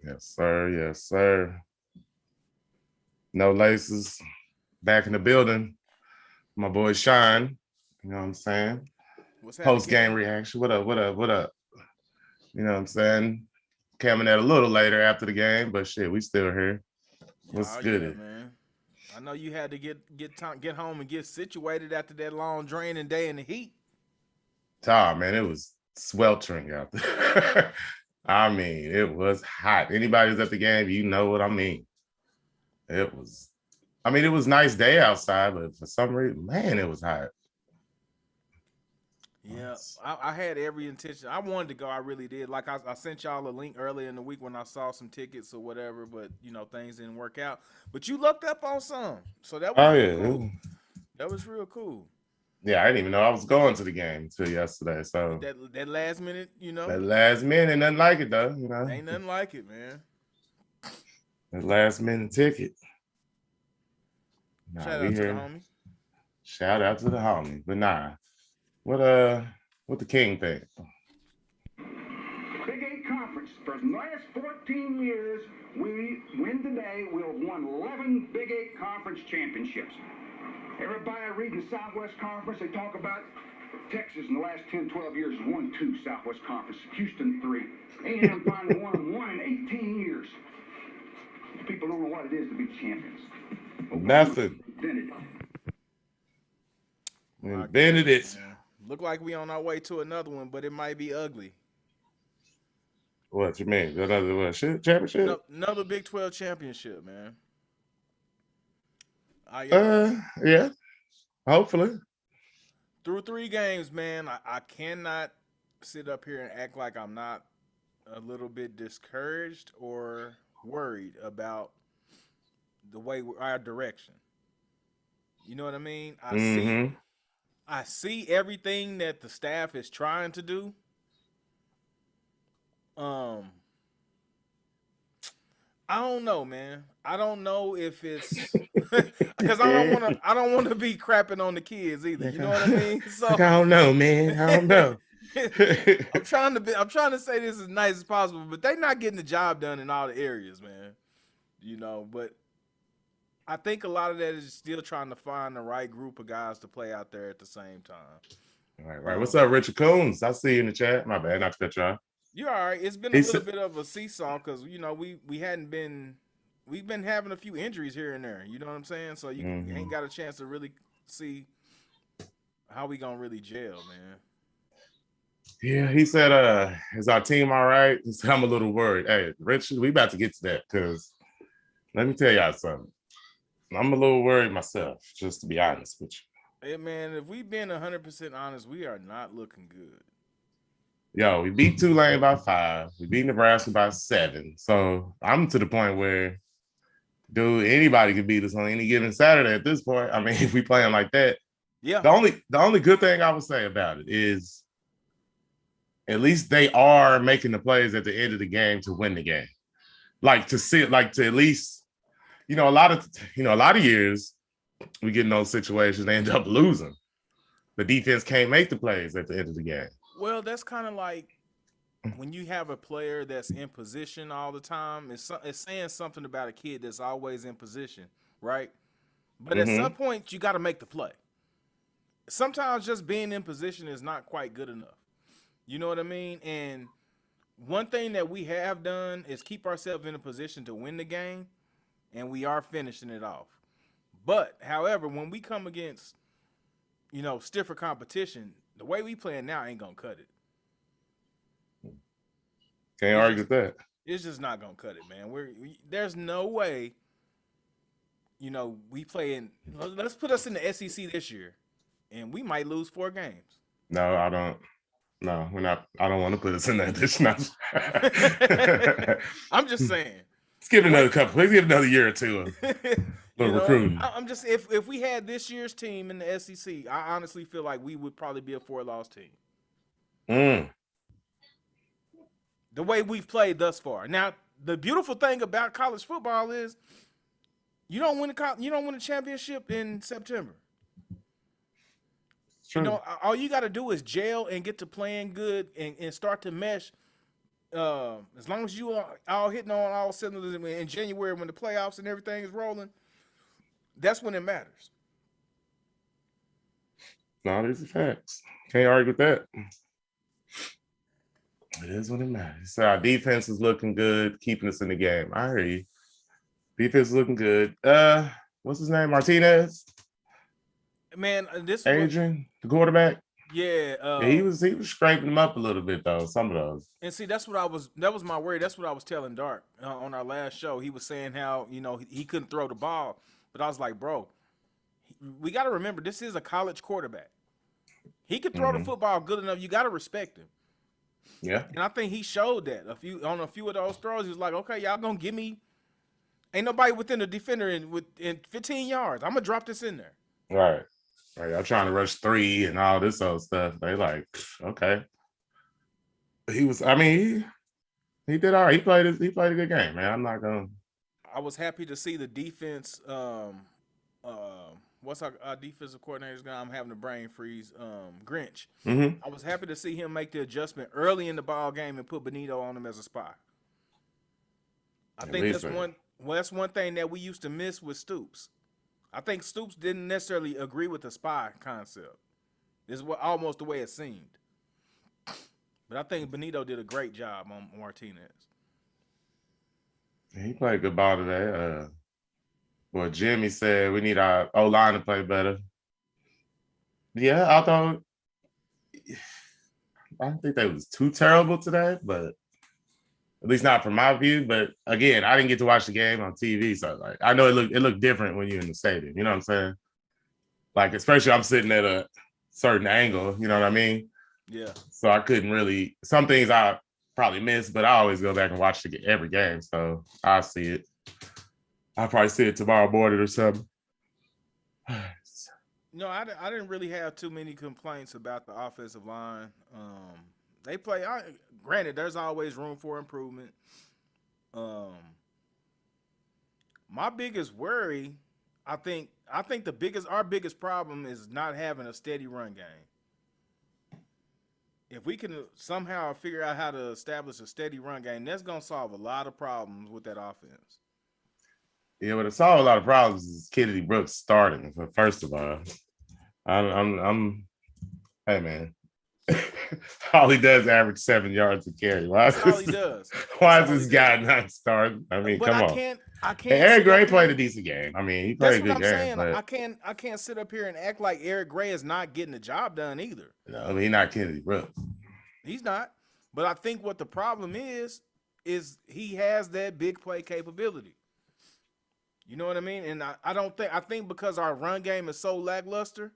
Yes, sir. Yes, sir. No laces. Back in the building. My boy Shine. You know what I'm saying? What's happening, Post game King? reaction. What up? What up? What up? You know what I'm saying? Coming at a little later after the game, but shit, we still here. What's Oh yeah, good? man. I know you had to get home and get situated after that long draining day in the heat. Man, it was sweltering out there. I mean, it was hot. Anybody who's at the game, you know what I mean. It was, it was a nice day outside, but for some reason, man, it was hot. Yeah, I had every intention. I wanted to go. I really did. Like I sent y'all a link earlier in the week when I saw some tickets or whatever, but things didn't work out. But you looked up on some, so that was Oh real yeah, cool. That was real cool. yeah. I didn't even know I was going to the game until yesterday. So That last minute, that last minute, nothing like it though. ain't nothing like it, man. That last minute ticket. Nah, Shout we out to the here. homie. Shout out to the homie. But nah, what what the king think? Big Eight Conference. For the last 14 years, we win today. We'll have won 11 Big Eight Conference championships. Everybody reading the Southwest Conference, they talk about Texas in the last 10, 12 years has won 2 Southwest Conference. Houston 3. A&M finally won 1 in 18 years. People don't know what it is to be champions. Nothing. We invented it. Look like we on our way to another one, but it might be ugly. What you mean? Another what? Shit, championship? No, another Big 12 championship, man. Yeah. Hopefully. Through 3 games, man, I cannot sit up here and act like I'm not a little bit discouraged or worried about the way our direction. You know what I mean? I see everything that the staff is trying to do. I don't know, man. I don't know if it's because I don't want to be crapping on the kids either. You know what I mean? So I don't know, man. I don't know. I'm trying to say this as nice as possible, but they're not getting the job done in all the areas, man. But I think a lot of that is still trying to find the right group of guys to play out there at the same time. Right. What's up, Richard Coons? I see you in the chat. My bad, not to cut you off. You're all right. It's been a little bit of a seesaw because we've been having a few injuries here and there. You know what I'm saying? So you ain't got a chance to really see how we gonna really gel, man. Yeah, he said, is our team all right? He said, I'm a little worried. Hey, Richard, we about to get to that because let me tell y'all something. I'm a little worried myself, just to be honest with you. Hey, man, if we been 100% honest, we are not looking good. Yo, we beat Tulane by 5. We beat Nebraska by 7. So I'm to the point where, dude, anybody could beat us on any given Saturday at this point. I mean, if we playing like that. Yeah. The only good thing I would say about it is at least they are making the plays at the end of the game to win the game. To at least, a lot of years we get in those situations, they end up losing. The defense can't make the plays at the end of the game. Well, that's kind of like when you have a player that's in position all the time. It's saying something about a kid that's always in position, right? But at some point, you got to make the play. Sometimes just being in position is not quite good enough. You know what I mean? And one thing that we have done is keep ourselves in a position to win the game, and we are finishing it off. But, however, when we come against, stiffer competition, the way we playing now ain't gonna cut it. Can't argue with that. It's just not gonna cut it, man. There's no way. We playing. Let's put us in the SEC this year, and we might lose 4 games. No, I don't. No, we're not. I don't want to put us in that. This not. I'm just saying. Let's give it another couple. Let's give it another year or two of recruiting. I'm just if we had this year's team in the SEC, I honestly feel like we would probably be a 4-loss team. The way we've played thus far. Now, the beautiful thing about college football is you don't win a championship in September. True. All you got to do is gel and get to playing good and start to mesh as long as you are all hitting on all cylinders in January when the playoffs and everything is rolling, that's when it matters. No, these are facts. Can't argue with that. It is what it matters. So our defense is looking good, keeping us in the game. I hear you. Defense is looking good. What's his name? Martinez? Man, this Adrian, the quarterback. Yeah, He was scraping them up a little bit though. Some of those. And see, that was my worry. That's what I was telling Dark on our last show. He was saying how he couldn't throw the ball, but I was like, bro, we got to remember this is a college quarterback. He could throw the football good enough. You got to respect him. Yeah, and I think he showed that on a few of those throws. He was like, okay, y'all gonna give me. Ain't nobody within the defender in 15 yards. I'm gonna drop this in there. Right. I'm trying to rush 3 and all this other stuff. They like, okay. He was. I mean, he did all right. He played a good game, man. I'm not gonna. I was happy to see the defense. What's our defensive coordinator's guy? I'm having a brain freeze. Grinch. Mm-hmm. I was happy to see him make the adjustment early in the ball game and put Benito on him as a spy. I think that's one. Well, that's one thing that we used to miss with Stoops. I think Stoops didn't necessarily agree with the spy concept. This is almost the way it seemed. But I think Benito did a great job on Martinez. He played good ball today. Well, Jimmy said we need our O-line to play better. Yeah, I don't think they was too terrible today, but at least not from my view. But again, I didn't get to watch the game on TV, so like I know it looked different when you're in the stadium. You know what I'm saying? Like especially I'm sitting at a certain angle. You know what I mean? Yeah. So I couldn't really. Some things I probably missed, but I always go back and watch every game, so I'll see it. I'll probably see it tomorrow morning or something. No, I didn't really have too many complaints about the offensive line. They play. Granted, there's always room for improvement. My biggest worry, I think our biggest problem is not having a steady run game. If we can somehow figure out how to establish a steady run game, that's gonna solve a lot of problems with that offense. Yeah, but it solved a lot of problems is Kennedy Brooks starting. But first of all, I'm hey man. All he does is average 7 yards a carry. That's all he does. Why is this guy not starting? I mean, come on. I can't. Eric Gray played a decent game. I mean, he played a good game. But I can't sit up here and act like Eric Gray is not getting the job done either. No, I mean, he's not Kennedy Brooks. He's not. But I think what the problem is he has that big play capability. You know what I mean? And I think because our run game is so lackluster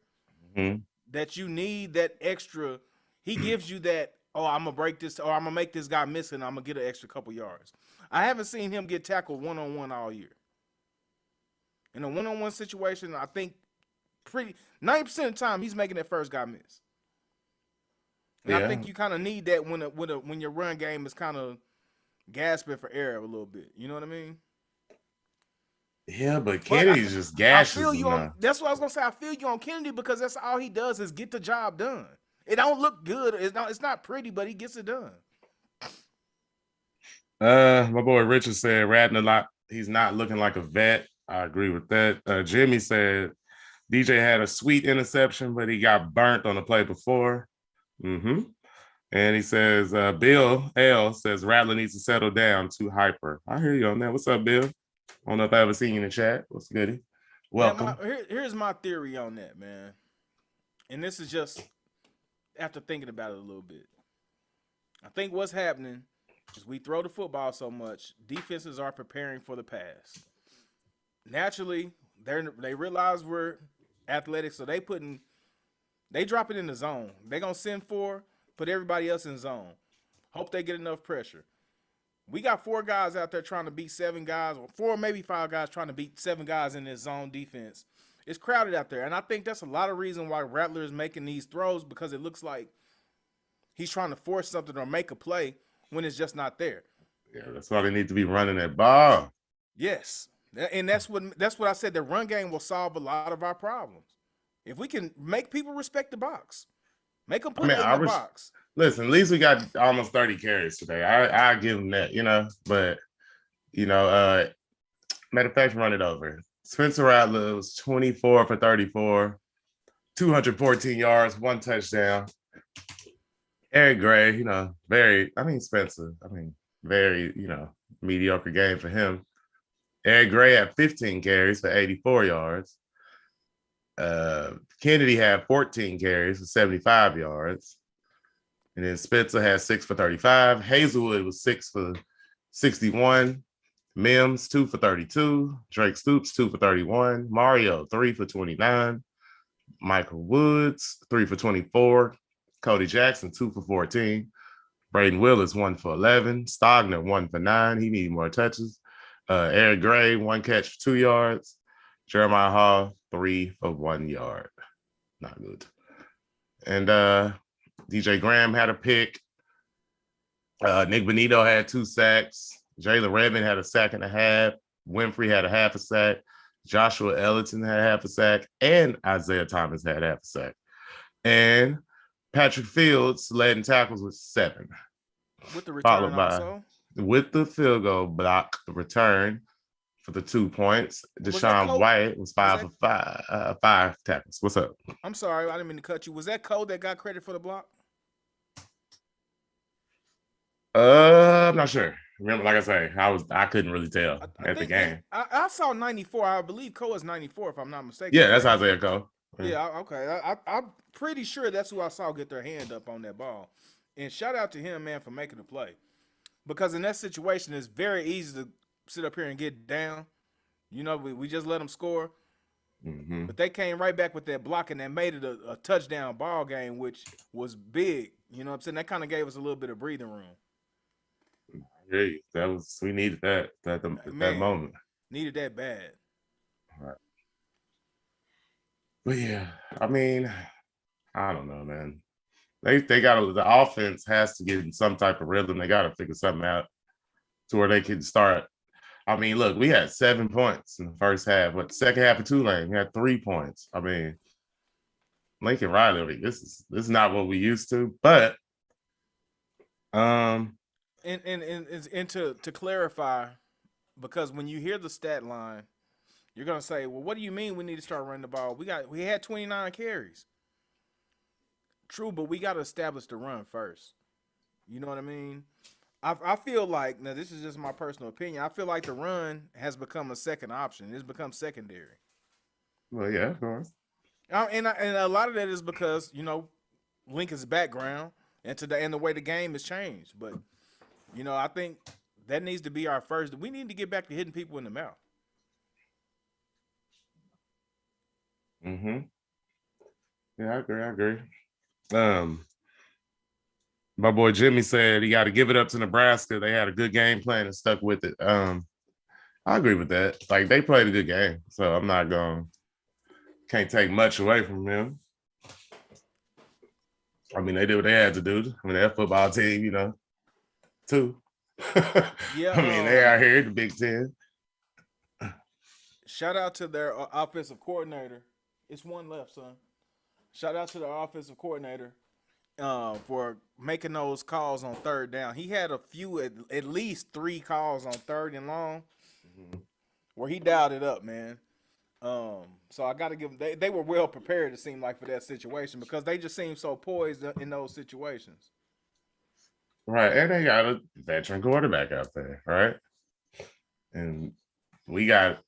that you need that extra. He gives you that, I'm going to break this, or I'm going to make this guy miss it, and I'm going to get an extra couple yards. I haven't seen him get tackled one-on-one all year. In a one-on-one situation, I think 90% of the time he's making that first guy miss. And I think you kind of need that when your run game is kind of gasping for air a little bit. You know what I mean? Yeah, but Kennedy's just gashes. That's what I was gonna say. I feel you on Kennedy because that's all he does is get the job done. It don't look good. It's not pretty, but he gets it done. My boy Richard said ratting a lot. He's not looking like a vet. I agree with that. Jimmy said DJ had a sweet interception, but he got burnt on the play before. And he says Bill L says Rattler needs to settle down. Too hyper. I hear you on that. What's up, Bill? I don't know if I ever seen you in the chat. What's goody? Welcome. Here's my theory on that, man. And this is just after thinking about it a little bit. I think what's happening is we throw the football so much, defenses are preparing for the pass. Naturally, they realize we're athletic, so they drop it in the zone. They're going to send 4, put everybody else in zone. Hope they get enough pressure. We got 4 guys out there trying to beat 7 guys, or 4, maybe 5 guys trying to beat 7 guys in this zone defense. It's crowded out there, and I think that's a lot of reason why Rattler is making these throws because it looks like he's trying to force something or make a play when it's just not there. Yeah, that's why they need to be running that ball. Yes, and that's what I said. The run game will solve a lot of our problems if we can make people respect the box. Make them I put mean, it in I the was box. listen. At least we got almost 30 carries today. I give him that, But you know, matter of fact, run it over. Spencer Rattler was 24 for 34, 214 yards, 1 touchdown. Eric Gray, Spencer, very, mediocre game for him. Eric Gray had 15 carries for 84 yards. Kennedy had 14 carries for 75 yards. And then Spencer had 6 for 35. Hazelwood was 6 for 61. Mims, 2 for 32. Drake Stoops, 2 for 31. Mario, 3 for 29. Michael Woods, 3 for 24. Cody Jackson, 2 for 14. Braden Willis, 1 for 11. Stogner, 1 for 9. He needed more touches. Eric Gray, 1 catch for 2 yards. Jeremiah Hall, 3 for 1 yard. Not good. And DJ Graham had a pick. Nick Benito had 2 sacks. Jalen Redmond had a sack and a half. Winfrey had a half a sack. Joshua Ellington had half a sack. And Isaiah Thomas had half a sack. And Patrick Fields led in tackles with 7. With the return Followed by, also. with the field goal block, the return for the 2 points. Deshaun White was 5 for 5, 5 tackles. What's up? I'm sorry, I didn't mean to cut you. Was that Cole that got credit for the block? I'm not sure. Remember, like I say, I couldn't really tell at the game. I saw 94. I believe Cole is 94, if I'm not mistaken. Yeah, that's Isaiah Cole. Yeah, okay. I'm pretty sure that's who I saw get their hand up on that ball. And shout out to him, man, for making the play. Because in that situation, it's very easy to sit up here and get down. We just let them score. Mm-hmm. But they came right back with that block, and that made it a touchdown ball game, which was big. You know what I'm saying? That kind of gave us a little bit of breathing room. Hey, we needed that at that moment. Needed that bad. All right. But yeah, I mean, I don't know, man. They got the offense has to get in some type of rhythm. They got to figure something out to where they can start. I mean, look, we had 7 points in the first half, but the second half of Tulane, we had 3 points. I mean, Lincoln Riley, this is not what we used to, but and to clarify, because when you hear the stat line, you're gonna say, well, what do you mean we need to start running the ball? We had 29 carries. True, but we got to establish the run first. You know what I mean? I feel like, now this is just my personal opinion, I feel like the run has become a second option. It's become secondary. Well, yeah, of course. And a lot of that is because, Lincoln's background and the way the game has changed. But, I think that needs to be our first. We need to get back to hitting people in the mouth. Mm-hmm. Yeah, I agree. My boy Jimmy said he got to give it up to Nebraska. They had a good game plan and stuck with it. I agree with that. Like, they played a good game, so I'm not can't take much away from them. I mean, they did what they had to do. I mean, they're a football team, too. Yeah. I mean, they are here, the Big Ten. Shout out to their offensive coordinator. It's one left, son. Shout out to the offensive coordinator for making those calls on third down. He had a few, at least 3 calls on 3rd and long, where he dialed it up, man. So I got to give them. They were well prepared, it seemed like, for that situation, because they just seemed so poised in those situations. Right, and they got a veteran quarterback out there, right? And we got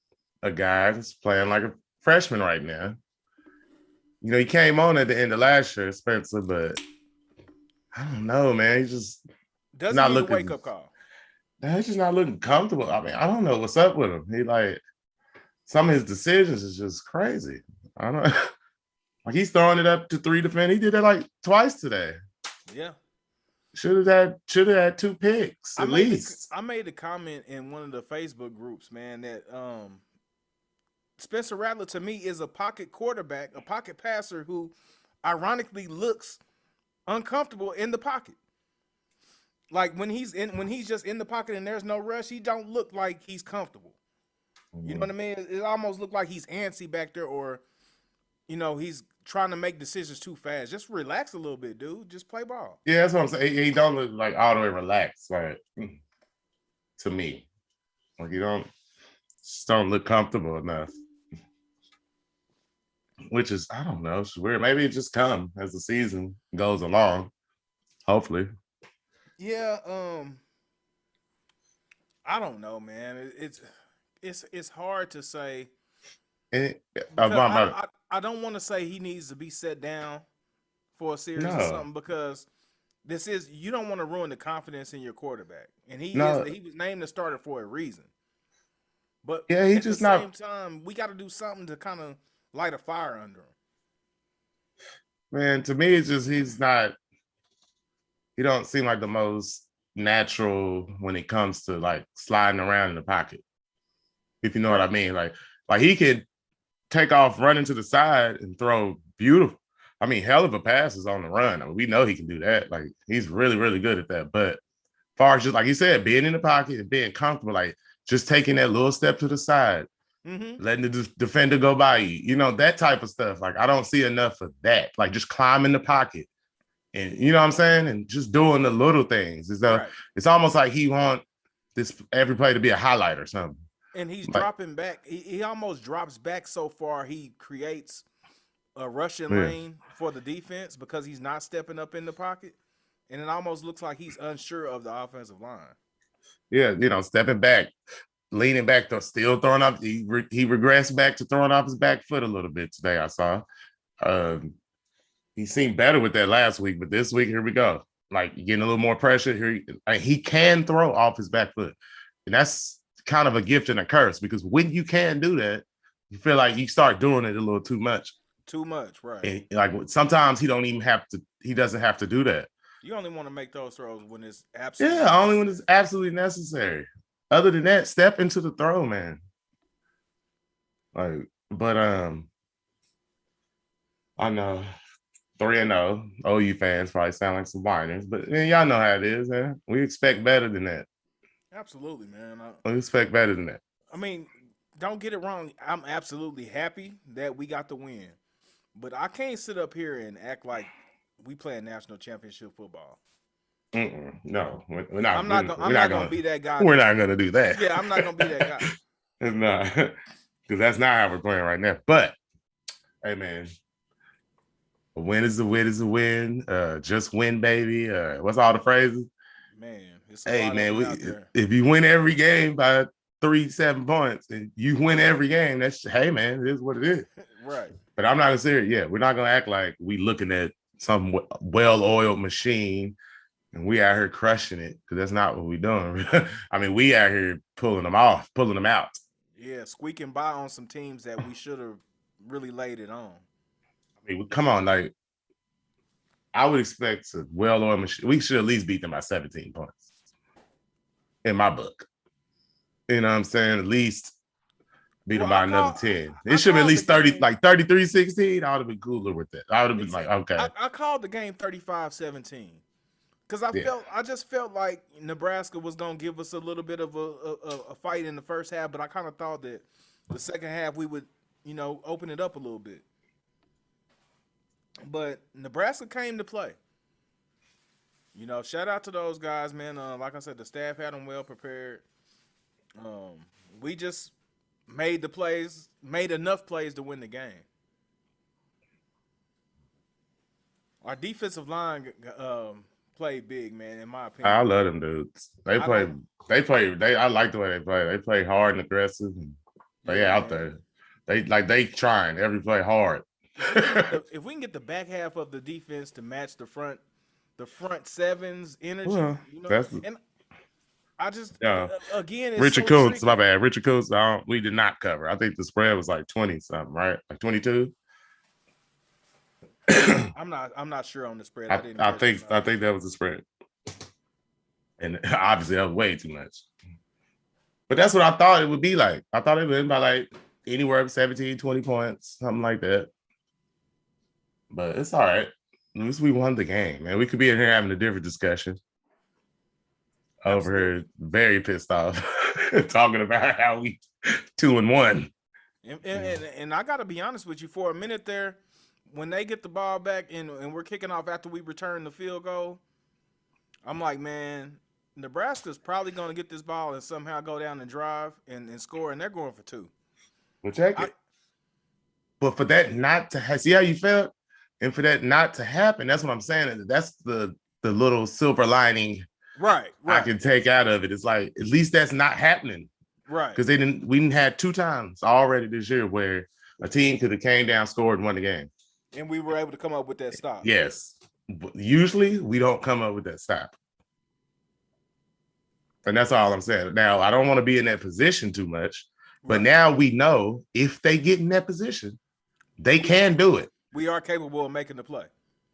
a guy that's playing like a freshman right now. He came on at the end of last year, Spencer, but I don't know, man. He's just doesn't not need looking, a wake-up call. He's just not looking comfortable. I mean, I don't know what's up with him. He some of his decisions is just crazy. I don't know. Like, he's throwing it up to 3 defenders. He did that like twice today. Yeah. Should have had 2 picks at least. I made a comment in one of the Facebook groups, man, that Spencer Rattler to me is a pocket quarterback, a pocket passer who ironically looks uncomfortable in the pocket. Like when he's just in the pocket and there's no rush, he don't look like he's comfortable. You know what I mean? It almost looked like he's antsy back there, or he's trying to make decisions too fast. Just relax a little bit, dude. Just play ball. Yeah, that's what I'm saying. He don't look like all the way relaxed, like to me. Like you just don't look comfortable enough. Which is, I don't know, it's weird. Maybe it just come as the season goes along. Hopefully. Yeah, I don't know, man. It's hard to say And, because I don't want to say he needs to be set down for a series or no, something because you don't want to ruin the confidence in your quarterback, and he no, was named the starter for a reason. But yeah, he at the just same not. time, we got to do something to kind of light a fire under him. Man, to me, it's just he's not. He don't seem like the most natural when it comes to like sliding around in the pocket. If you know what I mean, like he could take off, running to the side, and throw beautiful. I mean, hell of a passes on the run. I mean, we know he can do that. Like he's really, really good at that. But far as just like you said, being in the pocket and being comfortable, like just taking that little step to the side, letting the defender go by you, that type of stuff. Like I don't see enough of that. Like just climbing the pocket, and you know what I'm saying, and just doing the little things. It's almost like he want this every play to be a highlight or something. And he's dropping back. He almost drops back so far. He creates a rushing lane for the defense because he's not stepping up in the pocket. And it almost looks like he's unsure of the offensive line. Yeah, stepping back, leaning back, still throwing up. He regressed back to throwing off his back foot a little bit today, I saw. He seemed better with that last week, but this week, here we go. Like getting a little more pressure here. He can throw off his back foot. And that's kind of a gift and a curse because when you can do that, you feel like you start doing it a little too much. Too much, right. And like sometimes he doesn't have to do that. You only want to make those throws when it's absolutely only when it's absolutely necessary. Other than that, step into the throw, man. Like, but I know 3-0 OU fans probably sound like some whiners, but y'all know how it is, man. We expect better than that. Absolutely, man. We expect better than that. I mean, don't get it wrong. I'm absolutely happy that we got the win. But I can't sit up here and act like we playing national championship football. No, we're not. I'm not going to be that guy. We're not going to do that. Yeah, I'm not going to be that guy. It's not. Because that's not how we're playing right now. But, hey, man, a win is a win is a win. Just win, baby. What's all the phrases? Man, it's hey, man, if you win every game by 3-7 points and you win every game, hey, man, it is what it is. Right. But I'm not going to say it yet. We're not going to act like we looking at some well-oiled machine and we out here crushing it because that's not what we're doing. I mean, we out here pulling them out. Yeah, squeaking by on some teams that we should have really laid it on. I mean, come on, like I would expect a well-oiled machine. We should at least beat them by 17 points in my book. You know what I'm saying? At least beat them by another 10. It should be at least 30, like 33-16. I would have been cooler with that. I would have been like, okay. I called the game 35-17 because I just felt like Nebraska was gonna give us a little bit of a fight in the first half, but I kind of thought that the second half we would, open it up a little bit. But Nebraska came to play. Shout out to those guys, man. Like I said, the staff had them well prepared. We just made enough plays to win the game. Our defensive line played big, man, in my opinion. I love them dudes. I like the way they play. They play hard and aggressive. And out there. They trying every play hard. If we can get the back half of the defense to match the front seven's energy, and I just again, it's Richard Coons, my bad. Richard Coons, we did not cover. I think the spread was like 20 something, right? Like 22. I'm not sure on the spread. I think that was the spread, and obviously that was way too much. But that's what I thought it would be like. I thought it would be by like anywhere up 17, 20 points, something like that. But it's all right. At least we won the game, man. We could be in here having a different discussion. Over here, very pissed off, talking about how we 2-1. And I got to be honest with you. For a minute there, when they get the ball back and we're kicking off after we return the field goal, I'm like, man, Nebraska's probably going to get this ball and somehow go down and drive and score, and they're going for 2. Well, check it. But for that not to see how you felt, and for that not to happen, that's what I'm saying. That's the little silver lining, right? I can take out of it. It's like at least that's not happening, right? Because we didn't had 2 times already this year where a team could have came down, scored, and won the game, and we were able to come up with that stop. Yes, but usually we don't come up with that stop, and that's all I'm saying. Now I don't want to be in that position too much, but now we know if they get in that position, they can do it. We are capable of making the play.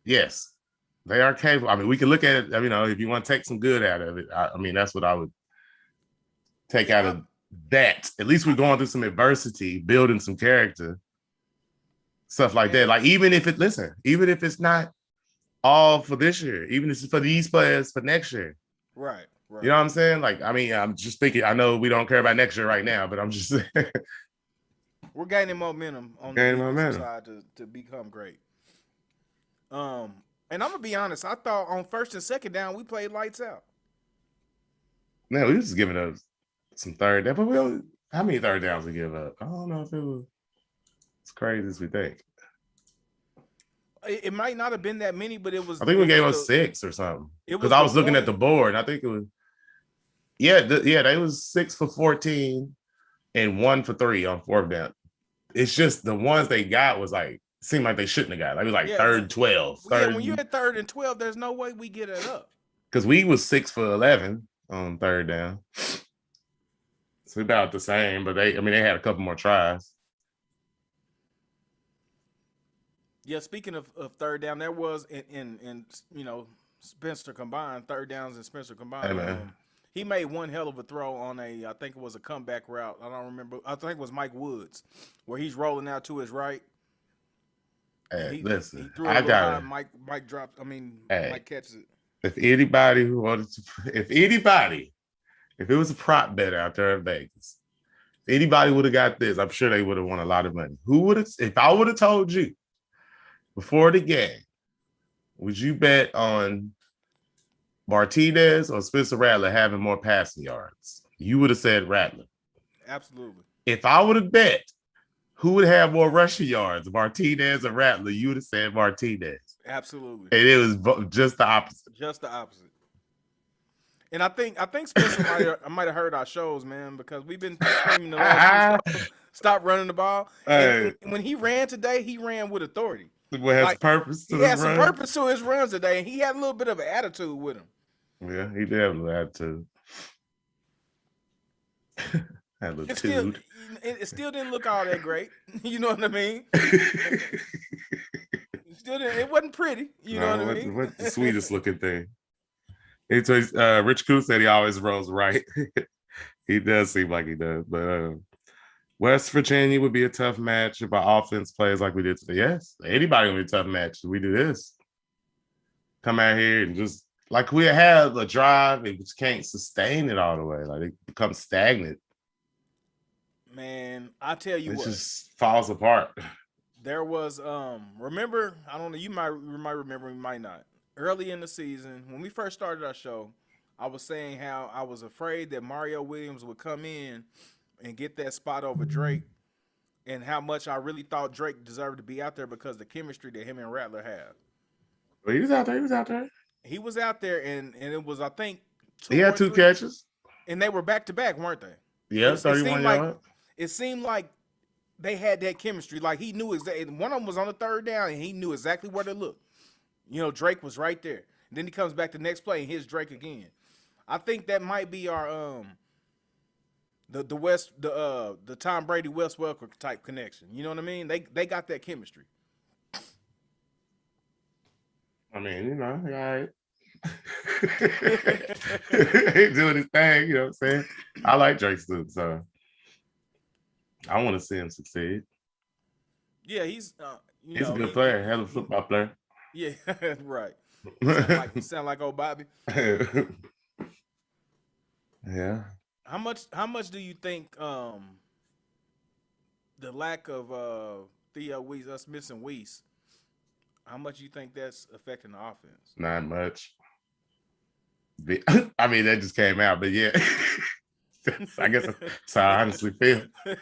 Yes, they are capable. I mean, we can look at it, if you want to take some good out of it. I mean, that's what I would take out of that. At least we're going through some adversity, building some character, stuff like that. Like, even if it's not all for this year, even if it's for these players for next year. Right. You know what I'm saying? Like, I mean, I'm just thinking, I know we don't care about next year right now, but I'm just saying. We're gaining momentum on the defensive side to become great. And I'm gonna be honest. I thought on first and second down we played lights out. Man, we was just giving up some third down, but how many third downs we give up? I don't know if it was as crazy as we think. It might not have been that many, but it was. I think we gave us 6 or something. Because I was looking at the board, and I think it was. They was 6 for 14 and 1 for 3 on 4th down. It's just the ones they got was like seemed like they shouldn't have got. Like, it was like 3rd and 12. When you're at 3rd and 12, there's no way we get it up. Because we was 6 for 11 on 3rd down. So about the same, but they had a couple more tries. Yeah, speaking of 3rd down, there was in Spencer combined, 3rd downs and Spencer combined. Hey, he made one hell of a throw on I think it was a comeback route. I don't remember. I think it was Mike Woods, where he's rolling out to his right. Hey, listen, he threw it high, Mike dropped. Mike catches it. If anybody who wanted to, if it was a prop bet out there in Vegas, if anybody would have got this, I'm sure they would have won a lot of money. If I would have told you before the game, would you bet on Martinez or Spencer Rattler having more passing yards? You would have said Rattler. Absolutely. If I would have bet who would have more rushing yards, Martinez or Rattler, you would have said Martinez. Absolutely. And it was just the opposite. Just the opposite. And I think Spencer might have heard our shows, man, because we've been screaming the last stop running the ball. And when he ran today, he ran with authority. He has purpose to his runs. He had some purpose to his runs today, and he had a little bit of an attitude with him. Yeah, he did have a little attitude. It still didn't look all that great. You know what I mean? It wasn't pretty. You know what I mean? What's the sweetest looking thing? Rich Koo said he always rolls right. He does seem like he does. But West Virginia would be a tough match if our offense plays like we did today. Yes, anybody would be a tough match if we do this. Come out here and just like we have a drive and just can't sustain it all the way. Like it becomes stagnant. Man, I tell you what. It just falls apart. There was remember, I don't know, you might remember, you might not. Early in the season, when we first started our show, I was saying how I was afraid that Mario Williams would come in and get that spot over Drake, and how much I really thought Drake deserved to be out there because of the chemistry that him and Rattler have. Well, he was out there. He was out there, and it was, I think, he had 2 catches. And they were back-to-back, weren't they? Yeah, 31 yards. It seemed like they had that chemistry. Like, he knew exactly. One of them was on the 3rd down, and he knew exactly where to look. Drake was right there. And then he comes back the next play and hits Drake again. I think that might be our the Tom Brady Wes Welker type connection. You know what I mean? They got that chemistry. I mean, all right. He's doing his thing, you know what I'm saying? I like Drake too, so I want to see him succeed. Yeah, he's he's a good player, hell of a football player. Yeah, right. Sound like old Bobby. Yeah. How much do you think the lack of Theo Weiss, us missing Weiss, How much you think that's affecting the offense? Not much. I mean, that just came out, but yeah. I guess that's how I honestly feel. So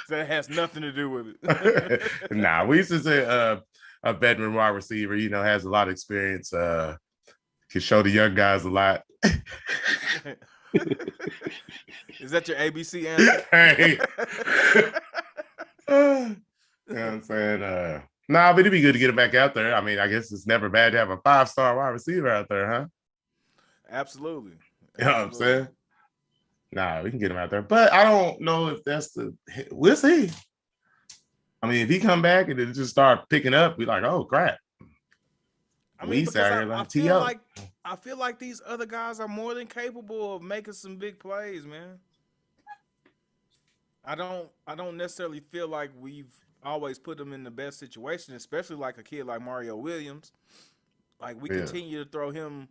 that has nothing to do with it. Nah, we used to say a veteran wide receiver, has a lot of experience, can show the young guys a lot. Is that your ABC answer? Hey. You know what I'm saying? Nah, but it'd be good to get him back out there. I mean, I guess it's never bad to have a 5-star wide receiver out there, huh? Absolutely. You know what I'm saying? Nah, we can get him out there. But I don't know if that's we'll see. I mean, if he come back and it just start picking up, we like, oh crap. I mean, because I feel like these other guys are more than capable of making some big plays, man. I don't necessarily feel like we've always put them in the best situation, especially like a kid like Mario Williams. Like we continue to throw him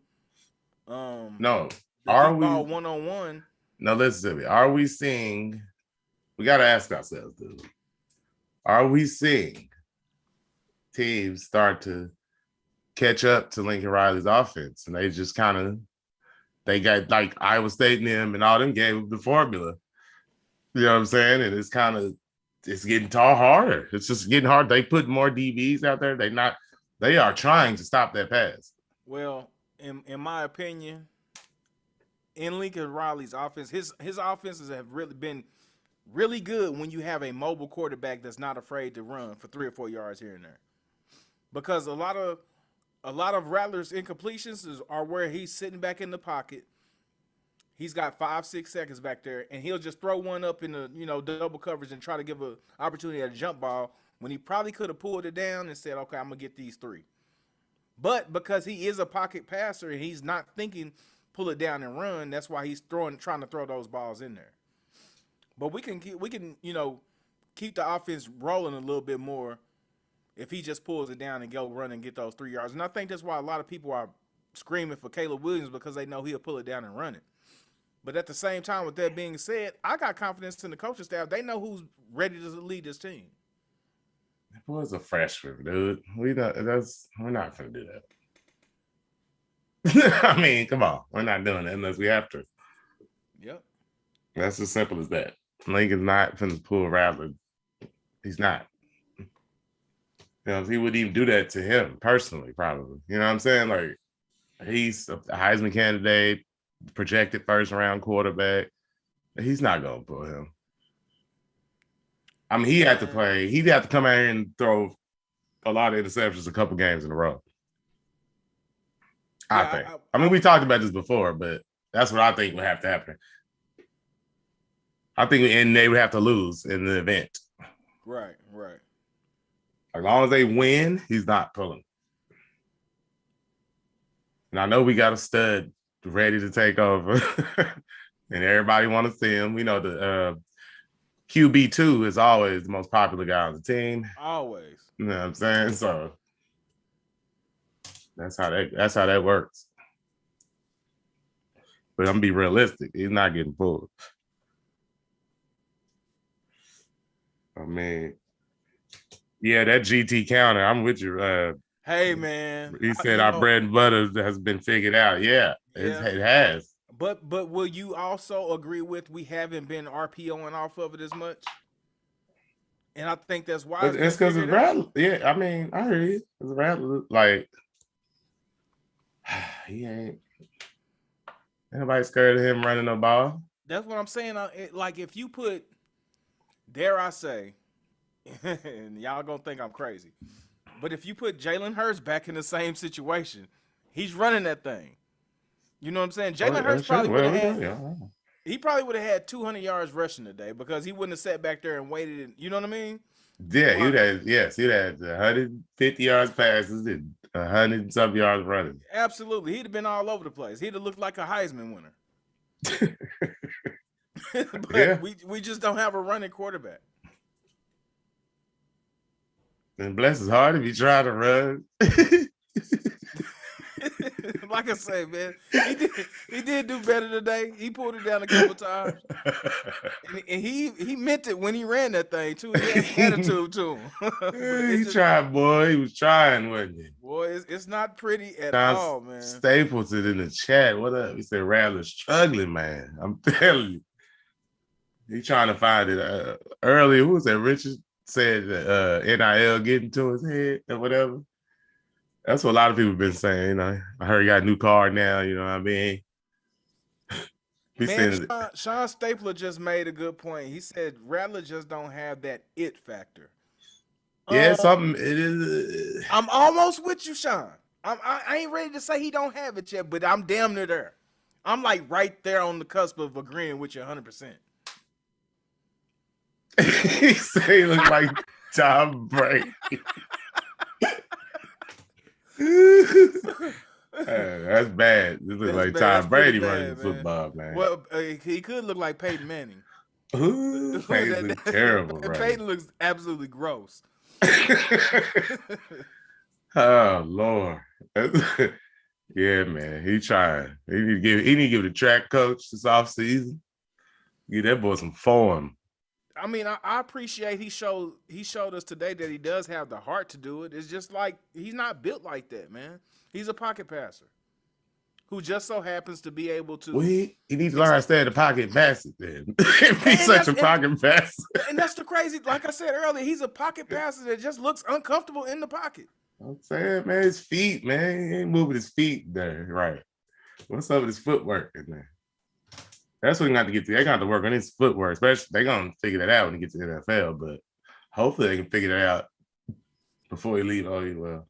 no. Are we ball one-on-one? No, listen to me. Are we seeing, we gotta ask ourselves, dude. Are we seeing teams start to catch up to Lincoln Riley's offense? And they just they got like Iowa State and them and all them gave the formula. You know what I'm saying? And it's getting harder. It's just getting hard. They put more DBs out there. They are trying to stop that pass. Well, in my opinion, in Lincoln Riley's offense, his offenses have really been really good when you have a mobile quarterback that's not afraid to run for 3 or 4 yards here and there. Because a lot of Rattler's incompletions are where he's sitting back in the pocket. He's got 5-6 seconds back there, and he'll just throw one up in the double coverage and try to give an opportunity at a jump ball when he probably could have pulled it down and said, okay, I'm going to get these 3. But because he is a pocket passer and he's not thinking pull it down and run, that's why he's trying to throw those balls in there. But we can keep the offense rolling a little bit more if he just pulls it down and go run and get those 3 yards. And I think that's why a lot of people are screaming for Caleb Williams, because they know he'll pull it down and run it. But at the same time, with that being said, I got confidence in the coaching staff. They know who's ready to lead this team. That boy's a freshman, dude. We're not gonna do that. I mean, come on. We're not doing it unless we have to. Yep. That's as simple as that. Lincoln's not finna pull Rattler. He's not. He wouldn't even do that to him personally, probably. You know what I'm saying? Like, he's a Heisman candidate, projected first-round quarterback. He's not gonna pull him. I mean, he'd have to come out here and throw a lot of interceptions a couple games in a row. I think. I mean, we talked about this before, but that's what I think would have to happen. I think, and they would have to lose in the event. Right. As long as they win, he's not pulling. And I know we got a stud ready to take over, and everybody want to see him. We know the QB2 is always the most popular guy on the team. Always. You know what I'm saying? So that's how that works. But I'm gonna be realistic. He's not getting pulled. I mean, yeah, that GT counter. I'm with you. Hey, man. He said our bread and butter has been figured out. Yeah. It has. But will you also agree with we haven't been RPOing off of it as much? And I think that's why it's because it's Rattler. Yeah, I mean, I hear you. It's Rattler. Like, he ain't nobody scared of him running the ball. That's what I'm saying. Like, if you put, dare I say, and y'all gonna think I'm crazy, but if you put Jalen Hurts back in the same situation, he's running that thing. You know what I'm saying? Jalen Hurts probably would have had 200 yards rushing today, because he wouldn't have sat back there and waited. And, you know what I mean? Yeah, he'd had 150 yards passes and 100 and some yards running. Absolutely. He'd have been all over the place. He'd have looked like a Heisman winner. But we just don't have a running quarterback. And bless his heart if he tried to run. like I say, man, he did do better today. He pulled it down a couple times, and he meant it when he ran that thing too. He had some attitude to him. But He tried, boy. He was trying, wasn't he? boy, it's not pretty at John all, man. Stapleton in the chat. What up? He said Rattler's struggling, man. I'm telling you. He trying to find it. Earlier, who was that? Richard said that NIL getting to his head or whatever. That's what a lot of people been saying. You know, I heard he got a new car now. You know what I mean? Man, Sean Stapler just made a good point. He said Rattler just don't have that it factor. Yeah, something it is. I'm almost with you, Sean. I ain't ready to say he don't have it yet, but I'm damn near there. I'm like right there on the cusp of agreeing with you 100%. He said he looked like Tom Brady. That's bad. This looks like Tom Brady running football, man. Well, he could look like Peyton Manning. Peyton looks terrible, right? Peyton looks absolutely gross. Oh Lord. Yeah, man. He trying. He need to give the track coach this offseason. Give that boy some form. I mean, I appreciate he showed us today that he does have the heart to do it. It's just like he's not built like that, man. He's a pocket passer who just so happens to be able to. Well, he needs to learn how to stay in the pocket pass it then. He's such a pocket passer. And that's the crazy, like I said earlier, he's a pocket passer that just looks uncomfortable in the pocket. I'm saying, man, his feet, man. He ain't moving his feet there. Right. What's up with his footwork in there? That's what he got to get to. They got to work on his footwork, especially they're gonna figure that out when he gets to the NFL, but hopefully they can figure that out before he leaves. Oh, well.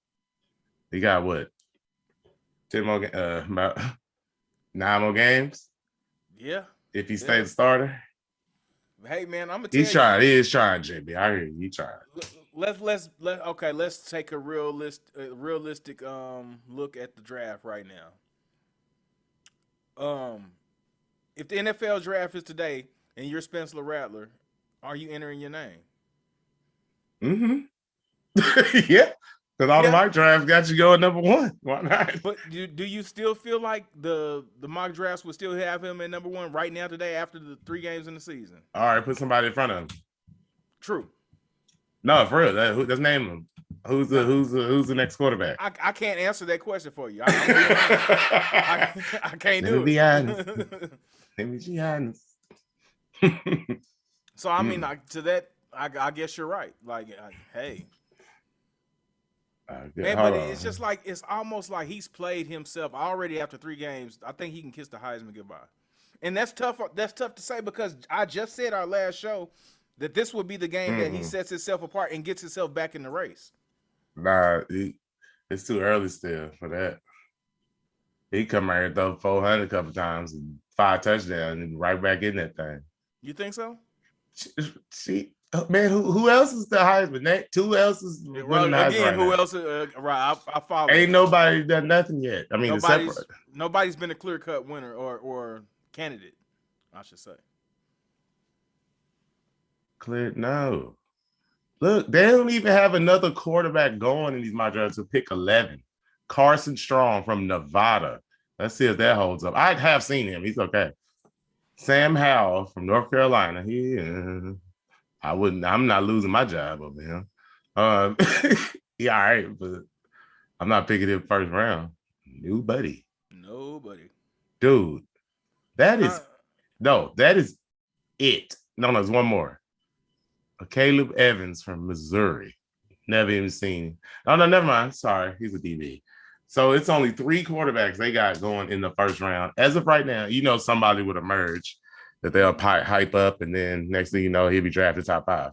He got what? 10 more about 9 more games? Yeah. If he stays a starter. Hey man, I'm gonna tell you. He is trying, JB. I hear you. He trying. Let's take a realistic look at the draft right now. If the NFL draft is today and you're Spencer Rattler, are you entering your name? Mm-hmm. Yeah. Because all the mock drafts got you going number 1. Why not? But do you still feel like the mock drafts would still have him at number 1 right now today after the 3 games in the season? All right, put somebody in front of him. True. No, for real. Let's name him. Who's the next quarterback? I can't answer that question for you. I can't do it. Be honest. Let me be honest. So I mean, to that, I guess you're right. Like, hey. Man, but it's just like it's almost like he's played himself already after 3 games. I think he can kiss the Heisman goodbye, and that's tough. That's tough to say because I just said our last show that this would be the game that he sets himself apart and gets himself back in the race. Nah, it's too early still for that. He come out here and throw 400 a couple times and 5 touchdowns and right back in that thing. You think so? See, man, who else is the Heisman? Who else is winning the Heisman again? Who now? else? Right, I follow. Ain't nobody done nothing yet. I mean, nobody's been a clear-cut winner or candidate, I should say. No. Look, they don't even have another quarterback going in these mock drafts to pick 11. Carson Strong from Nevada. Let's see if that holds up. I have seen him. He's okay. Sam Howell from North Carolina. I'm not losing my job over him. Yeah, all right, but I'm not picking him first round. Nobody. Dude, that is it. No, there's one more. Caleb Evans from Missouri. Never even seen him. Oh, no, never mind. Sorry, he's a DB. So it's only 3 quarterbacks they got going in the first round. As of right now, somebody would emerge that they'll hype up, and then next thing you know, he'll be drafted top 5.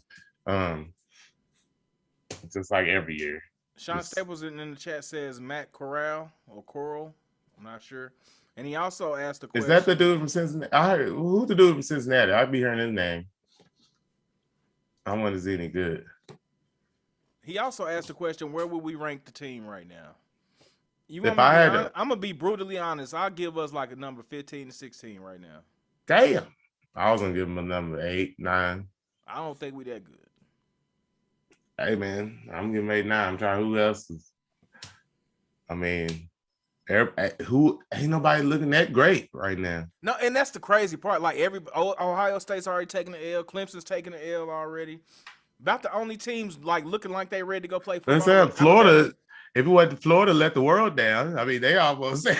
It's just like every year. Sean Staples in the chat says Matt Corral or Coral. I'm not sure. And he also asked the question. Is that the dude from Cincinnati? I heard who's the dude from Cincinnati? I'd be hearing his name. I want to see any good. He also asked the question, where would we rank the team right now? I'm going to be brutally honest. I'll give us like a number 15 to 16 right now. Damn. I was going to give him a number 8, 9. I don't think we that good. Hey, man, I'm giving 8, 9. I'm trying who else is. I mean, Who ain't nobody looking that great right now. No, and that's the crazy part. Like Ohio State's already taking the L. Clemson's taking the L already. About the only teams like looking like they ready to go play football. Listen, Florida. If it wasn't Florida, let the world down. I mean, they almost had.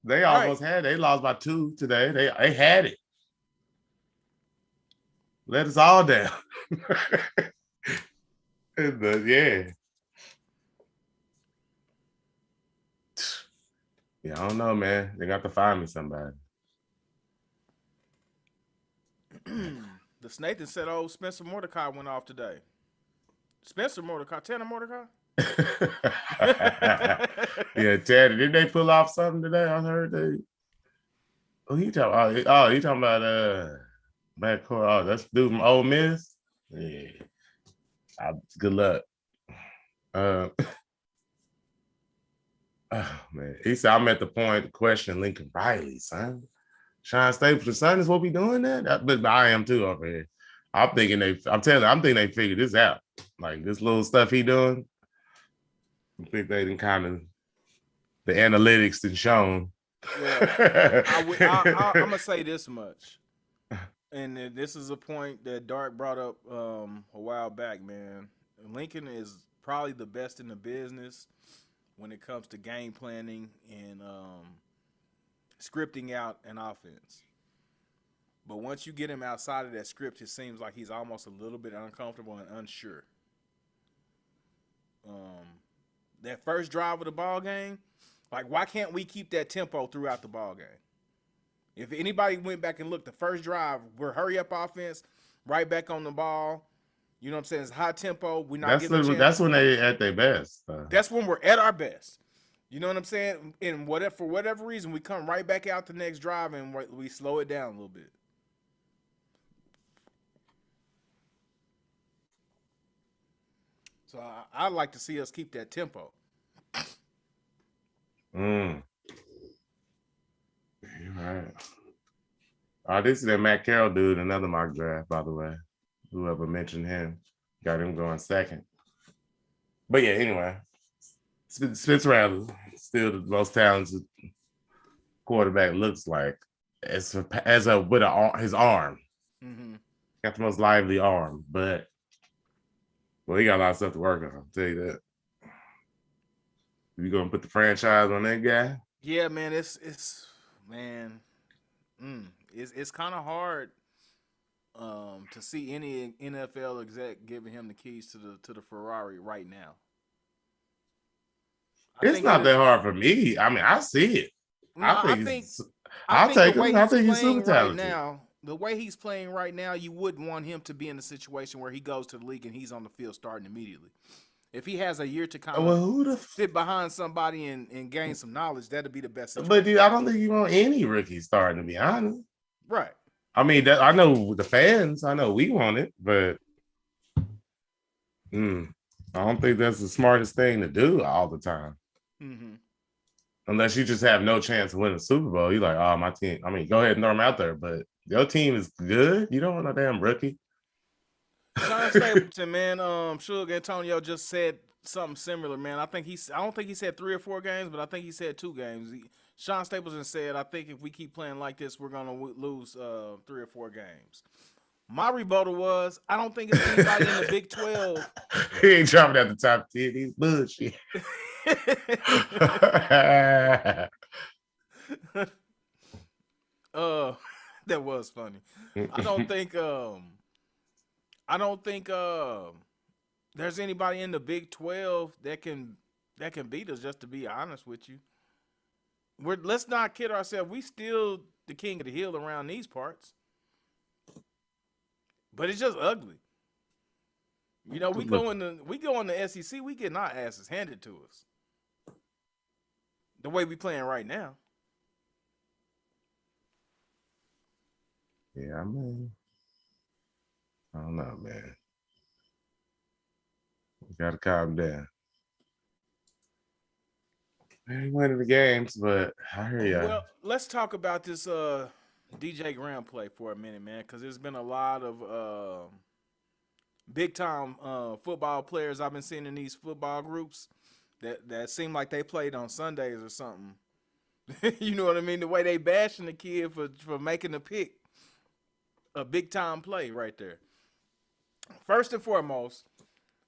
They lost by 2 today. They had it. Let us all down. Yeah. Yeah, I don't know, man. They got to find me somebody. The Nathan said, "Oh, Spencer Mordecai went off today." Spencer Mordecai, Tanner Mordecai. Yeah, Tanner. Didn't they pull off something today? I heard they. Oh, he talking about backcourt. Oh, that's dude from Ole Miss. Yeah. Good luck. Oh man, he said I'm at the point to question Lincoln Riley, son. Sean Staples, the son is what we doing that? But I am too over here. I'm thinking they figured this out. Like this little stuff he doing. I think they didn't kind of the analytics done shown. Well, I'm gonna say this much, and this is a point that Dark brought up a while back, man. Lincoln is probably the best in the business when it comes to game planning and scripting out an offense. But once you get him outside of that script, it seems like he's almost a little bit uncomfortable and unsure. That first drive of the ball game, like why can't we keep that tempo throughout the ball game? If anybody went back and looked, the first drive, we're hurry up offense, right back on the ball. You know what I'm saying? It's high tempo. We're not getting a chance. That's when they at their best. That's when we're at our best. You know what I'm saying? And for whatever reason, we come right back out the next drive and we slow it down a little bit. So I'd like to see us keep that tempo. You're right. This is that Matt Carroll dude, another mock draft, by the way. Whoever mentioned him got him going second. But yeah, anyway, Spencer Rattler, still the most talented quarterback looks like with his arm. Mm-hmm. Got the most lively arm, but he got a lot of stuff to work on. I'll tell you that. You gonna put the franchise on that guy? Yeah, man. It's kind of hard to see any NFL exec giving him the keys to the Ferrari right now. It's not that hard for me. I mean, I see it. No, I think he's super talented. Now, the way he's playing right now, you wouldn't want him to be in a situation where he goes to the league and he's on the field starting immediately. If he has a year to kind of sit behind somebody and gain some knowledge, that'd be the best situation. But dude, I don't think you want any rookie starting, to be honest. Right. I mean, I know the fans. I know we want it, but I don't think that's the smartest thing to do all the time. Mm-hmm. Unless you just have no chance to win a Super Bowl. You're like, oh, my team. I mean, go ahead and throw them out there, but your team is good. You don't want no damn rookie. Sean Stapleton, man. Suge Antonio just said something similar, man. I don't think he said 3 or 4 games, but I think he said 2 games. Sean Stapleton said, I think if we keep playing like this, we're gonna lose 3 or 4 games. My rebuttal was, I don't think it's anybody in the Big 12. He ain't dropping at the top 10. He's bullshit. That was funny. I don't think there's anybody in the Big 12 that can beat us, just to be honest with you. Let's not kid ourselves. We still the king of the hill around these parts. But it's just ugly. You know, we go in the SEC, we getting our asses handed to us. The way we playing right now. Yeah, I mean, I don't know, man. You gotta calm down. Man, he winning the games, but I hear you. Well, let's talk about this DJ Graham play for a minute, man, because there's been a lot of big-time football players I've been seeing in these football groups that seem like they played on Sundays or something You know what I mean? The way they bashing the kid for making a pick, a big time play right there. First and foremost,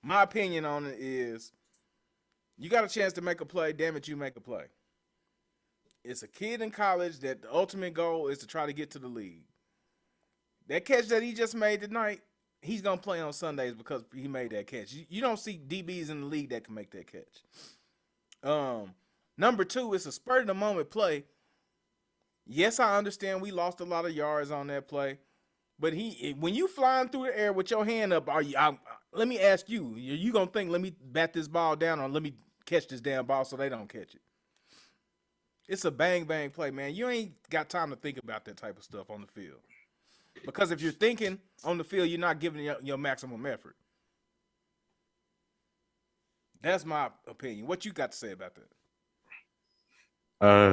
my opinion on it is you got a chance to make a play, damn it, you make a play. It's a kid in college that the ultimate goal is to try to get to the league. That catch that he just made tonight, he's going to play on Sundays because he made that catch. You don't see DBs in the league that can make that catch. Number two, it's a spur of the moment play. Yes, I understand we lost a lot of yards on that play. But when you flying through the air with your hand up, let me ask you, you going to think, let me bat this ball down or let me catch this damn ball so they don't catch it? It's a bang, bang play, man. You ain't got time to think about that type of stuff on the field. Because if you're thinking on the field, you're not giving your maximum effort. That's my opinion. What you got to say about that?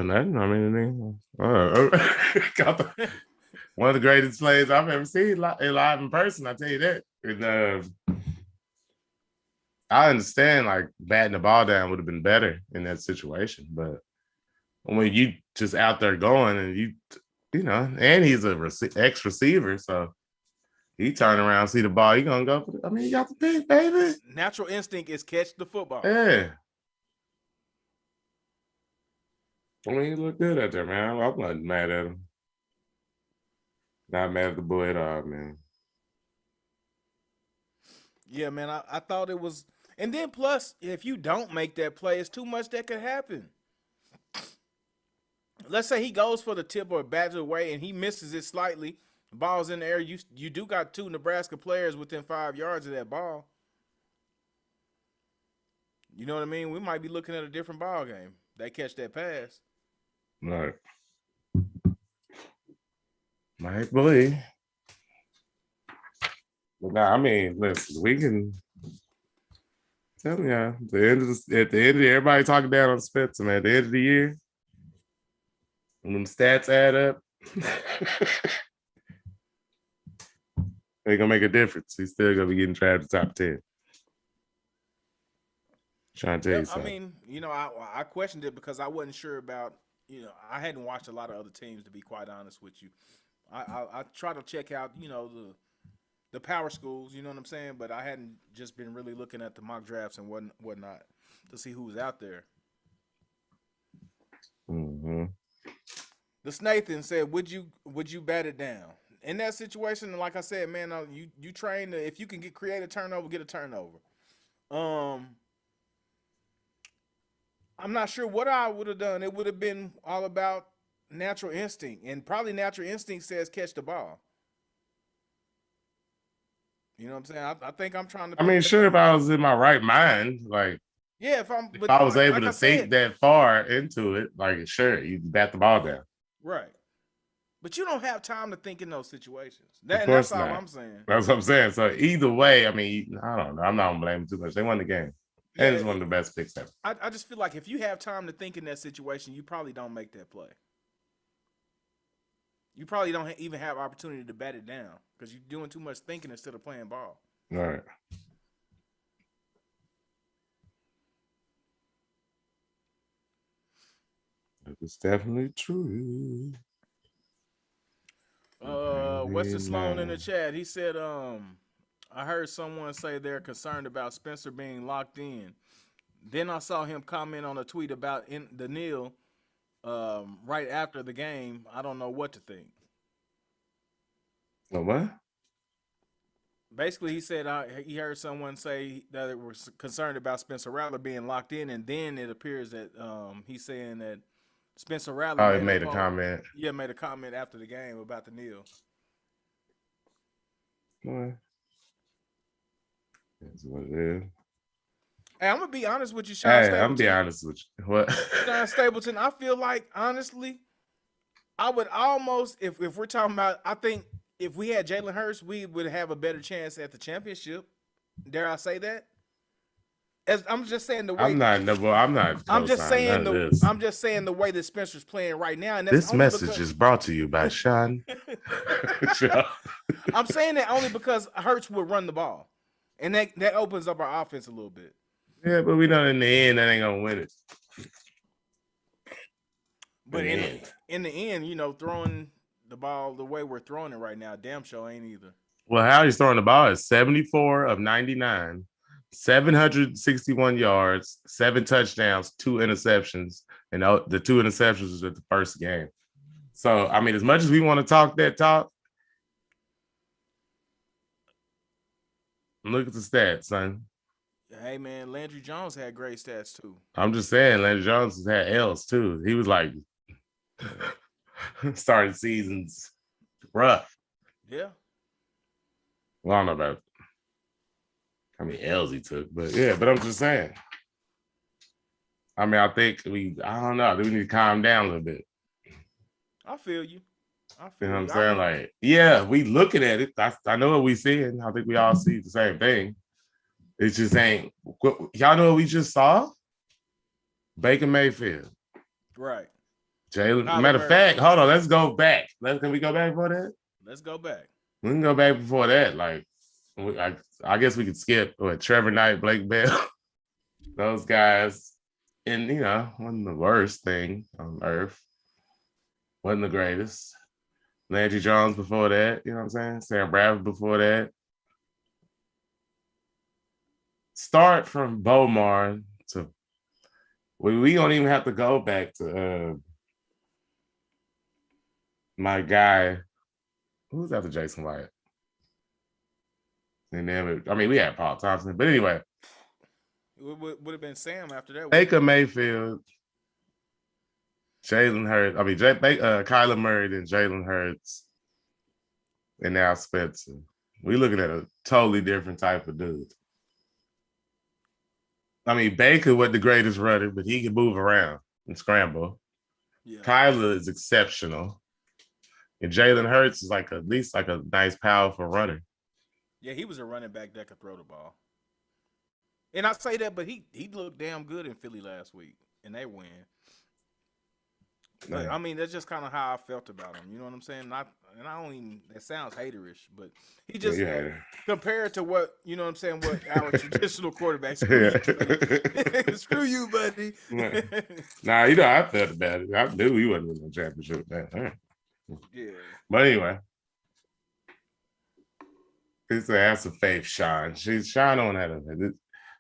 Nothing. I mean, one of the greatest plays I've ever seen live in person. I tell you that. And, I understand like batting the ball down would have been better in that situation, but when you just out there going and you know, and he's a ex receiver, so he turn around, see the ball, he gonna go. I mean, you got the pick, baby. Natural instinct is catch the football. Yeah. I mean, he looked good out there, man. I'm not mad at him. Not mad at the boy at all, man. Yeah, man, I thought it was. And then plus, if you don't make that play, it's too much that could happen. Let's say he goes for the tip or bats away and he misses it slightly. Ball's in the air. You do got two Nebraska players within 5 yards of that ball. You know what I mean? We might be looking at a different ball game. They catch that pass. Right. Might believe. But nah, I mean, listen, we can tell you at the end of the year, everybody talking down on Spencer, man. At the end of the year, when them stats add up, they're gonna make a difference. He's still gonna be getting drafted top 10. Trying to tell you something. I mean, you know, I questioned it because I wasn't sure about, you know, I hadn't watched a lot of other teams, to be quite honest with you. I try to check out, you know, the power schools, you know what I'm saying? But I hadn't just been really looking at the mock drafts and whatnot to see who was out there. Mm-hmm. The Snathan said, would you bat it down? In that situation, like I said, man, you train if you can create a turnover, get a turnover. I'm not sure what I would have done. It would have been all about natural instinct, and probably natural instinct says catch the ball. You know what I'm saying? I think I'm trying to. I mean, sure, if I was in my right mind, like, yeah, if I was able to think that far into it, like, sure, you bat the ball down. Right. But you don't have time to think in those situations. That's all I'm saying. That's what I'm saying. So either way, I mean, I don't know. I'm not gonna blame them too much. They won the game. And it's one of the best picks ever. I just feel like if you have time to think in that situation, you probably don't make that play. You probably don't even have opportunity to bat it down because you're doing too much thinking instead of playing ball. All right. It's definitely true. Wesley Sloan in the chat, he said, I heard someone say they're concerned about Spencer being locked in. Then I saw him comment on a tweet about the Neil right after the game. I don't know what to think. What? Basically, he said he heard someone say that it was concerned about Spencer Rattler being locked in, and then it appears that he's saying that Spencer Rattler. Oh, he made a comment. Yeah, made a comment after the game about the Neil. That's what it is. Hey, I'm gonna be honest with you, Sean Stapleton. I'm gonna be honest with you. What? Sean Stapleton, I feel like, honestly, I would almost, if we're talking about, I think if we had Jalen Hurts, we would have a better chance at the championship. Dare I say that? I'm just saying the way. I'm not. I'm just saying the way that Spencer's playing right now. And that's this message is brought to you by Sean. I'm saying that only because Hurts would run the ball, and that opens up our offense a little bit. Yeah, but we know in the end that ain't gonna win it. But in the end. in the end, you know, throwing the ball the way we're throwing it right now, damn sure ain't either. Well, how he's throwing the ball is 74 of 99, 761 yards, 7 touchdowns, 2 interceptions, and the 2 interceptions was at the first game. So, I mean, as much as we want to talk that talk, look at the stats, son. Hey man, Landry Jones had great stats too. I'm just saying, Landry Jones has had L's too. He was like starting seasons rough. Yeah. Well, I don't know about how many L's he took, but yeah, but I'm just saying. I mean, I think I don't know. We need to calm down a little bit. I feel you. You know what I'm saying? Like, yeah, we looking at it. I know what we seeing. I think we all see the same thing. It just ain't. Y'all know what we just saw? Baker Mayfield. Right. Jalen. Matter of fact, hold on. Let's go back. Can we go back before that? Let's go back. We can go back before that. Like, I guess we could skip Trevor Knight, Blake Bell. Those guys. And, you know, wasn't the worst thing on earth. Wasn't the greatest. Landry Jones before that. You know what I'm saying? Sam Bradford before that. Start from Bomar to we don't even have to go back to my guy. Who's after Jason Wyatt? And then we had Paul Thompson, but anyway. It would have been Sam after that. Baker Mayfield, Jalen Hurts. Kyler Murray, then Jalen Hurts, and now Spencer. We're looking at a totally different type of dude. I mean, Baker was the greatest runner, but he can move around and scramble. Yeah. Kyler is exceptional. And Jalen Hurts is at least a nice, powerful runner. Yeah, he was a running back that could throw the ball. And I say that, but he looked damn good in Philly last week, and they win. But, I mean, that's just kind of how I felt about him. You know what I'm saying? That sounds haterish, but he just compared to what, you know what I'm saying, what our traditional quarterbacks screw you, buddy. Nah, you know, I felt about it. I knew he wasn't in the championship. Yeah. But anyway. It's the ass of faith, Sean. Sean on that.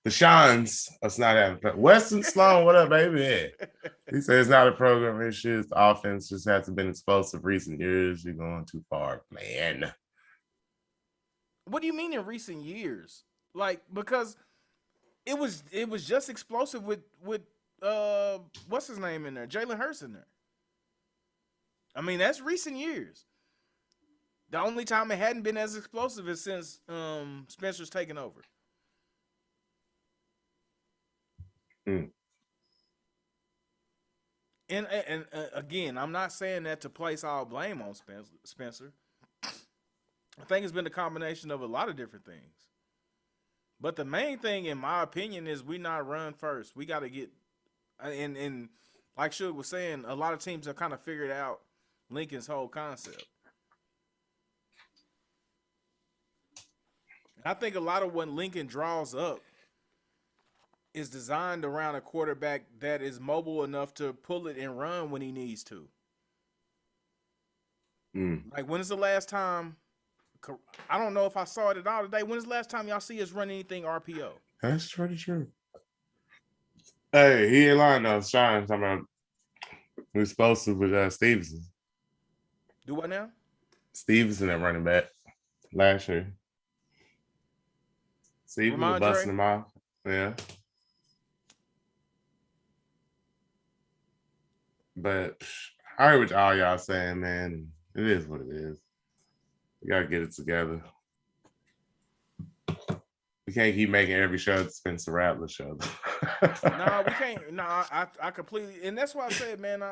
The Sean's us not having Weston Sloan, what up, baby? Yeah. He said it's not a program issue. The offense just hasn't been explosive recent years. You're going too far, man. What do you mean in recent years? Like, because it was just explosive with what's his name in there? Jalen Hurts in there. I mean, that's recent years. The only time it hadn't been as explosive is since Spencer's taken over. Mm. And again, I'm not saying that to place all blame on Spencer. I think it's been a combination of a lot of different things. But the main thing, in my opinion, is we not run first. We got to get and like Suge was saying, a lot of teams have kind of figured out Lincoln's whole concept. I think a lot of what Lincoln draws up is designed around a quarterback that is mobile enough to pull it and run when he needs to. Like, when is the last time? I don't know if I saw it at all today. When is the last time y'all see us run anything RPO? That's pretty true. Hey, he ain't lying though. Sean talking about we're supposed to with Stevenson. Do what now? Stevenson at running back last year. Stevenson was busting him off. Yeah. But I heard what all y'all saying, man. It is what it is. We gotta get it together. We can't keep making every show the Spencer Rattler show. No, we can't. No, I completely, and that's why I said, man,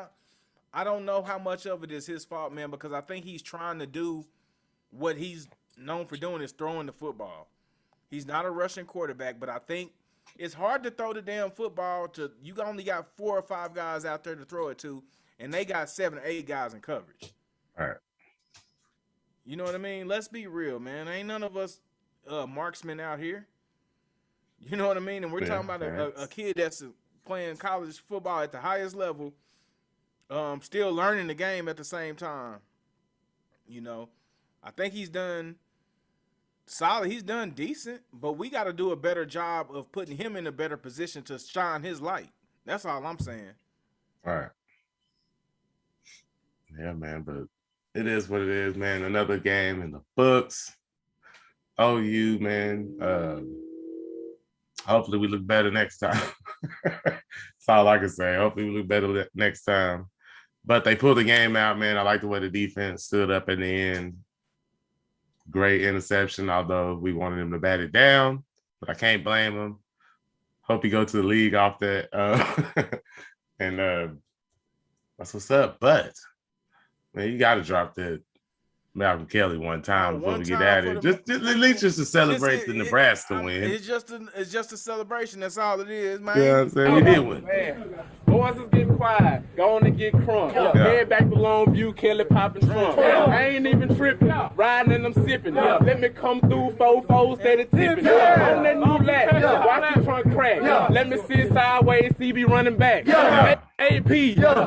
I don't know how much of it is his fault, man, because I think he's trying to do what he's known for doing, is throwing the football. He's not a rushing quarterback, but I think it's hard to throw the damn football to, you only got 4 or 5 guys out there to throw it to, and they got 7 or 8 guys in coverage. All right. You know what I mean? Let's be real, man. Ain't none of us marksmen out here. You know what I mean? And we're talking about a kid that's playing college football at the highest level Still learning the game at the same time. You know, I think he's done solid. He's done decent, but we got to do a better job of putting him in a better position to shine his light. That's all I'm saying. All right. Yeah, man, but it is what it is, man. Another game in the books. OU, man. Hopefully we look better next time. That's all I can say. Hopefully we look better next time. But they pulled the game out, man. I like the way the defense stood up in the end. Great interception, although we wanted him to bat it down. But I can't blame him. Hope he go to the league off that. And that's what's up. But, man, you got to drop that Malcolm Kelly one time before we get out of it. Just at least just to celebrate the Nebraska win. It's just a celebration. That's all it is, man. Yeah, you know what I'm saying? You did win. Man. Boys is getting quiet. Go on and get crunk. Head back to Longview, Kelly popping trunk. I ain't even tripping. Riding and I'm sipping. Let me come through 4-4 steady tipping. On that new lap. Watch the trunk crack. Let me sit sideways, CB running back. AP,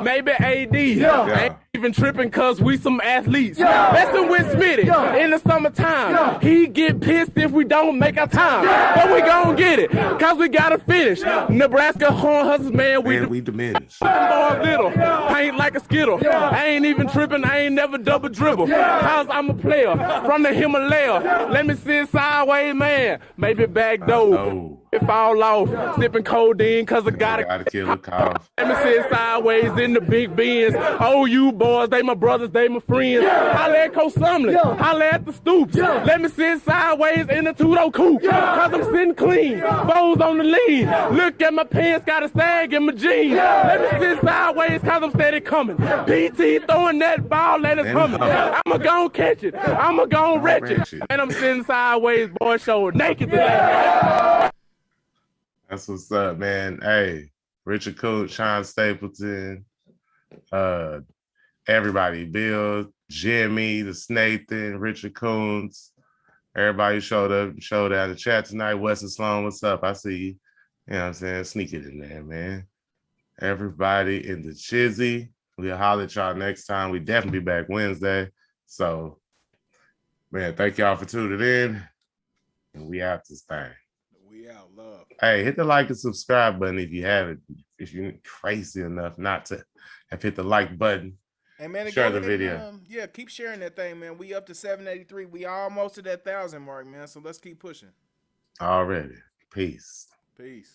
maybe AD. Ain't even tripping cause we some athletes. Messing with Smitty in the summertime. He get pissed if we don't make our time. But we gon' get it cause we gotta finish. Nebraska horn hustlers, man, we diminished. Boy little, paint like a skittle. I ain't even tripping, I ain't never double dribble. Cause I'm a player from the Himalaya. Let me sit sideways, man. Maybe back door. If fall off, sipping codeine cause I gotta kill a cough. Let me sit sideways in the big Benz. Oh, you boys, they my brothers, they my friends. Holla at Coach Sumlin, holla at the Stoops. Let me sit sideways in the two-door coupe. Cause I'm sitting clean, foes on the lean. Look at my pants, got a sag in my jeans. Let me sit sideways cause I'm steady coming. PT throwing that ball, let it coming. I'ma gon' catch it, I'ma gon' wretch it. And I'm sitting sideways, boy, show naked today. That's what's up, man. Hey, Richard Coach, Sean Stapleton, everybody, Bill, Jimmy, the Snathan, Richard Coons, everybody showed out in the chat tonight. Weston Sloan, what's up? I see you. You know what I'm saying? Sneak it in there, man. Everybody in the chizzy. We'll holler at y'all next time. We definitely be back Wednesday. So, man, thank y'all for tuning in. And we out this thing. We out, love. Hey, hit the like and subscribe button if you haven't. If you're crazy enough not to have hit the like button. Hey, man, share the video. Yeah, keep sharing that thing, man. We up to 783. We almost at that 1,000 mark, man. So let's keep pushing. Already. Peace. Peace.